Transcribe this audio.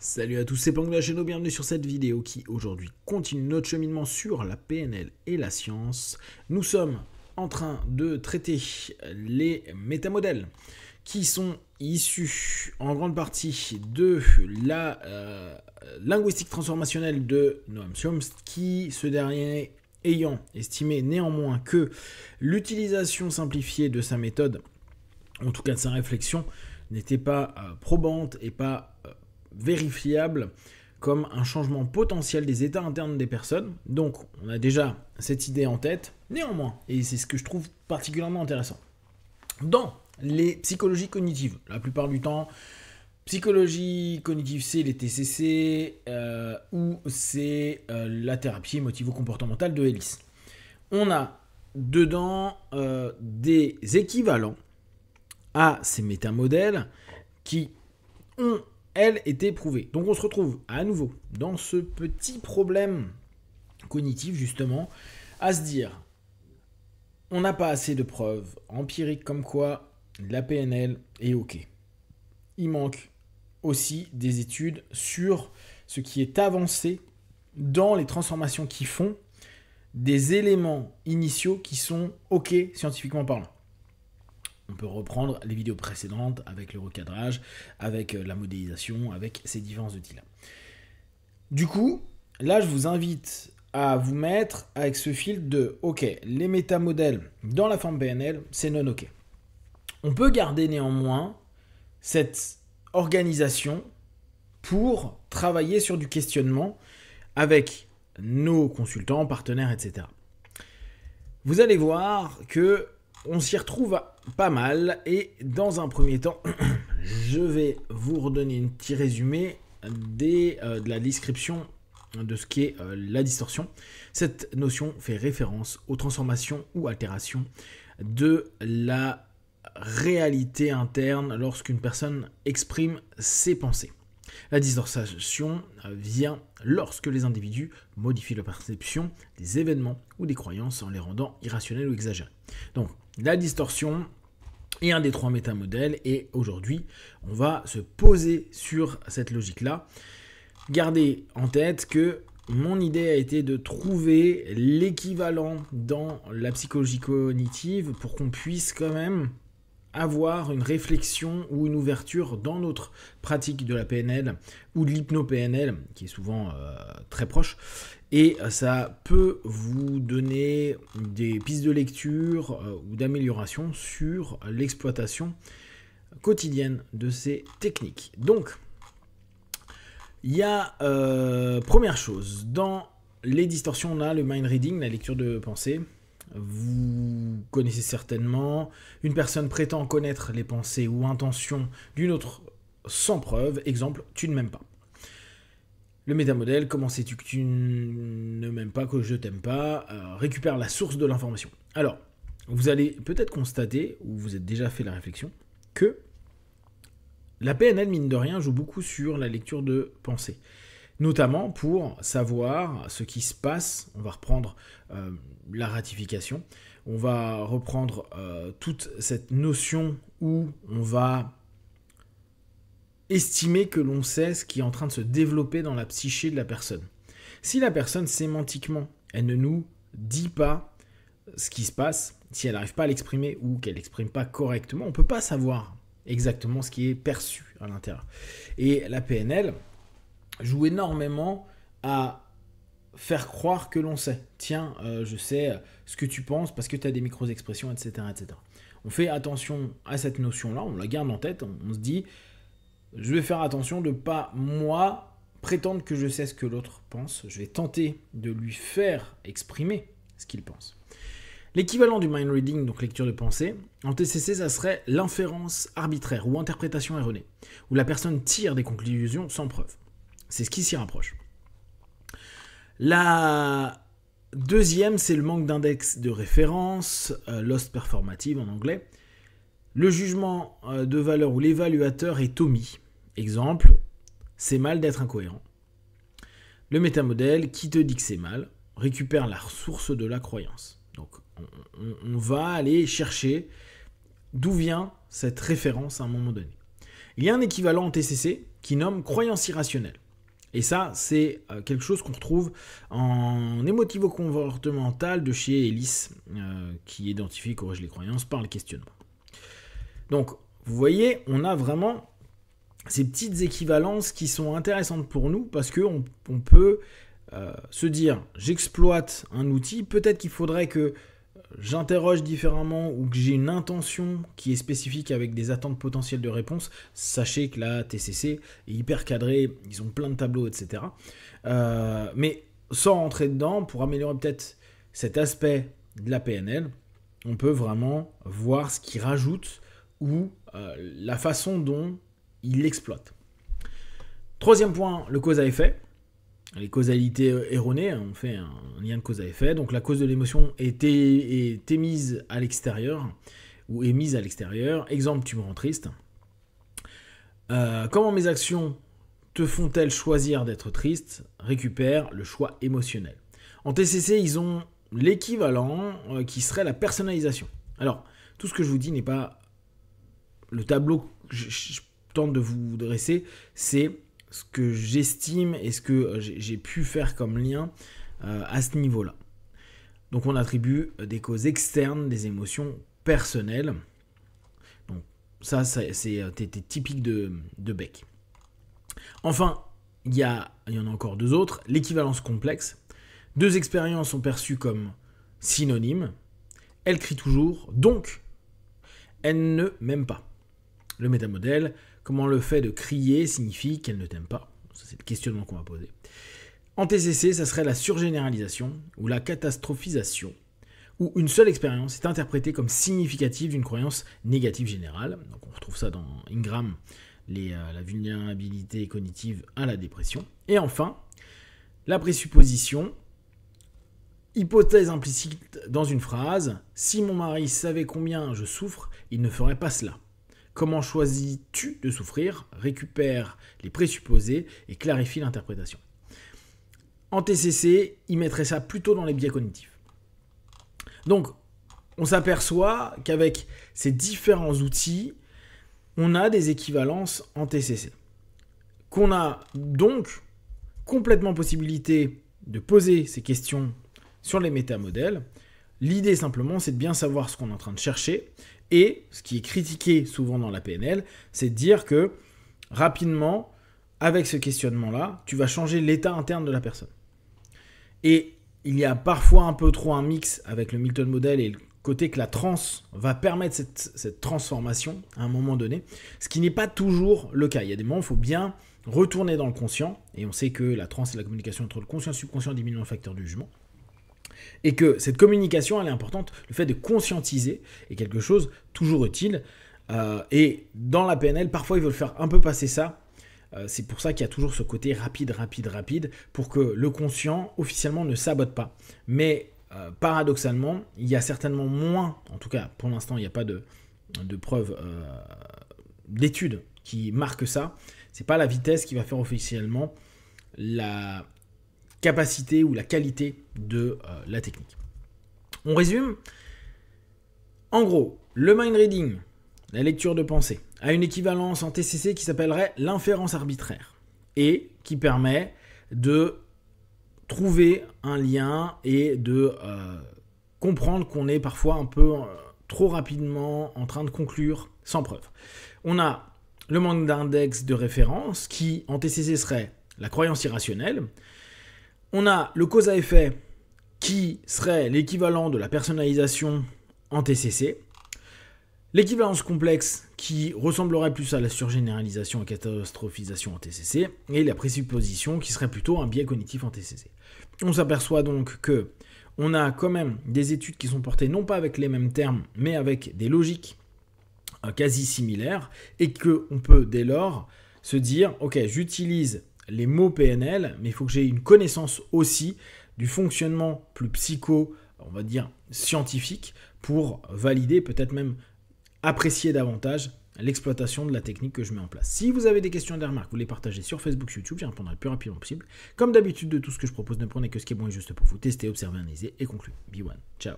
Salut à tous, c'est Pang de la chaîne, bienvenue sur cette vidéo qui aujourd'hui continue notre cheminement sur la PNL et la science. Nous sommes en train de traiter les métamodèles qui sont issus en grande partie de la linguistique transformationnelle de Noam Chomsky, ce dernier ayant estimé néanmoins que l'utilisation simplifiée de sa méthode, en tout cas de sa réflexion, n'était pas probante et pas vérifiable comme un changement potentiel des états internes des personnes. Donc on a déjà cette idée en tête, néanmoins, et c'est ce que je trouve particulièrement intéressant. Dans les psychologies cognitives, la plupart du temps, psychologie cognitive, c'est les TCC ou c'est la thérapie émotivo-comportementale de Ellis. On a dedans des équivalents à ces métamodèles qui ont, elles, été prouvées. Donc on se retrouve à nouveau dans ce petit problème cognitif, justement, à se dire, on n'a pas assez de preuves empiriques comme quoi la PNL est OK. Il manque aussi des études sur ce qui est avancé dans les transformations qui font des éléments initiaux qui sont OK scientifiquement parlant. On peut reprendre les vidéos précédentes avec le recadrage, avec la modélisation, avec ces différents outils-là. Du coup, là, je vous invite à vous mettre avec ce filtre de OK, les métamodèles dans la forme PNL, c'est non OK. On peut garder néanmoins cette organisation pour travailler sur du questionnement avec nos consultants, partenaires, etc. Vous allez voir que on s'y retrouve pas mal et dans un premier temps, je vais vous redonner un petit résumé de la description de ce qu'est la distorsion. Cette notion fait référence aux transformations ou altérations de la réalité interne lorsqu'une personne exprime ses pensées. La distorsion vient lorsque les individus modifient leur perception des événements ou des croyances en les rendant irrationnels ou exagérés. Donc, la distorsion est un des trois métamodèles et aujourd'hui, on va se poser sur cette logique-là. Gardez en tête que mon idée a été de trouver l'équivalent dans la psychologie cognitive pour qu'on puisse quand même avoir une réflexion ou une ouverture dans notre pratique de la PNL ou de l'hypno-PNL, qui est souvent très proche. Et ça peut vous donner des pistes de lecture ou d'amélioration sur l'exploitation quotidienne de ces techniques. Donc, il y a, première chose, dans les distorsions, on a le mind reading, la lecture de pensée. Vous connaissez certainement, une personne prétend connaître les pensées ou intentions d'une autre sans preuve. Exemple, tu ne m'aimes pas. Le métamodèle, comment sais-tu que tu ne m'aimes pas, que je t'aime pas, récupère la source de l'information. Alors, vous allez peut-être constater, ou vous êtes déjà fait la réflexion, que la PNL, mine de rien, joue beaucoup sur la lecture de pensée. Notamment pour savoir ce qui se passe. On va reprendre la ratification. On va reprendre toute cette notion où on va estimer que l'on sait ce qui est en train de se développer dans la psyché de la personne. Si la personne, sémantiquement, elle ne nous dit pas ce qui se passe, si elle n'arrive pas à l'exprimer ou qu'elle n'exprime pas correctement, on ne peut pas savoir exactement ce qui est perçu à l'intérieur. Et la PNL joue énormément à faire croire que l'on sait. Tiens, je sais ce que tu penses parce que tu as des micro-expressions, etc., etc. On fait attention à cette notion-là, on la garde en tête, on se dit, je vais faire attention de ne pas, moi, prétendre que je sais ce que l'autre pense. Je vais tenter de lui faire exprimer ce qu'il pense. L'équivalent du mind reading, donc lecture de pensée, en TCC, ça serait l'inférence arbitraire ou interprétation erronée, où la personne tire des conclusions sans preuve. C'est ce qui s'y rapproche. La deuxième, c'est le manque d'index de référence, lost performative en anglais. Le jugement de valeur ou l'évaluateur est omis. Exemple, c'est mal d'être incohérent. Le métamodèle qui te dit que c'est mal récupère la source de la croyance. Donc, on va aller chercher d'où vient cette référence à un moment donné. Il y a un équivalent en TCC qui nomme croyance irrationnelle. Et ça, c'est quelque chose qu'on retrouve en émotivo-comportemental de chez Ellis, qui identifie et corrige les croyances par le questionnement. Donc, vous voyez, on a vraiment ces petites équivalences qui sont intéressantes pour nous parce qu'on peut se dire, j'exploite un outil, peut-être qu'il faudrait que j'interroge différemment ou que j'ai une intention qui est spécifique avec des attentes potentielles de réponse. Sachez que la TCC est hyper cadrée, ils ont plein de tableaux, etc. Mais sans rentrer dedans, pour améliorer peut-être cet aspect de la PNL, on peut vraiment voir ce qu'il rajoute ou la façon dont il l'exploite. Troisième point, le cause à effet. Les causalités erronées, on fait un lien de cause à effet. Donc la cause de l'émotion est émise à l'extérieur ou est mise à l'extérieur. Exemple, tu me rends triste. Comment mes actions te font-elles choisir d'être triste? Récupère le choix émotionnel. En TCC, ils ont l'équivalent qui serait la personnalisation. Alors, tout ce que je vous dis n'est pas le tableau que je tente de vous dresser, c'est ce que j'estime et ce que j'ai pu faire comme lien à ce niveau-là. Donc on attribue des causes externes, des émotions personnelles. Donc ça c'est typique de Beck. Enfin, il y en a encore deux autres. L'équivalence complexe. Deux expériences sont perçues comme synonymes. Elle crie toujours, donc elle ne m'aime pas. Le métamodèle, comment le fait de crier signifie qu'elle ne t'aime pas. Ça, c'est le questionnement qu'on va poser. En TCC, ça serait la surgénéralisation ou la catastrophisation, où une seule expérience est interprétée comme significative d'une croyance négative générale. Donc on retrouve ça dans Ingram, la vulnérabilité cognitive à la dépression. Et enfin, la présupposition, hypothèse implicite dans une phrase, si mon mari savait combien je souffre, il ne ferait pas cela. Comment choisis-tu de souffrir? Récupère les présupposés et clarifie l'interprétation. En TCC, il mettrait ça plutôt dans les biais cognitifs. Donc, on s'aperçoit qu'avec ces différents outils, on a des équivalences en TCC. Qu'on a donc complètement possibilité de poser ces questions sur les métamodèles. L'idée simplement, c'est de bien savoir ce qu'on est en train de chercher. Et ce qui est critiqué souvent dans la PNL, c'est de dire que rapidement, avec ce questionnement-là, tu vas changer l'état interne de la personne. Et il y a parfois un peu trop un mix avec le Milton Model et le côté que la transe va permettre cette transformation à un moment donné, ce qui n'est pas toujours le cas. Il y a des moments où il faut bien retourner dans le conscient, et on sait que la transe et la communication entre le conscient et le subconscient diminuent le facteur du jugement. Et que cette communication, elle est importante. Le fait de conscientiser est quelque chose toujours utile. Et dans la PNL, parfois, ils veulent faire un peu passer ça. C'est pour ça qu'il y a toujours ce côté rapide, pour que le conscient, officiellement, ne sabote pas. Mais paradoxalement, il y a certainement moins, en tout cas, pour l'instant, il n'y a pas de preuves, d'études qui marquent ça. C'est pas la vitesse qui va faire officiellement la capacité ou la qualité de la technique. On résume. En gros, le mind reading, la lecture de pensée, a une équivalence en TCC qui s'appellerait l'inférence arbitraire et qui permet de trouver un lien et de comprendre qu'on est parfois un peu trop rapidement en train de conclure sans preuve. On a le manque d'index de référence qui en TCC serait la croyance irrationnelle. On a le cause à effet qui serait l'équivalent de la personnalisation en TCC. L'équivalence complexe qui ressemblerait plus à la surgénéralisation et catastrophisation en TCC. Et la présupposition qui serait plutôt un biais cognitif en TCC. On s'aperçoit donc que on a quand même des études qui sont portées non pas avec les mêmes termes, mais avec des logiques quasi similaires. Et qu'on peut dès lors se dire, ok, j'utilise les mots PNL, mais il faut que j'ai une connaissance aussi du fonctionnement plus psycho, on va dire scientifique, pour valider, peut-être même apprécier davantage l'exploitation de la technique que je mets en place. Si vous avez des questions et des remarques, vous les partagez sur Facebook, YouTube, j'y répondrai le plus rapidement possible. Comme d'habitude, de tout ce que je propose, ne prenez que ce qui est bon et juste pour vous. Testez, observez, analysez et concluez. Be one. Ciao.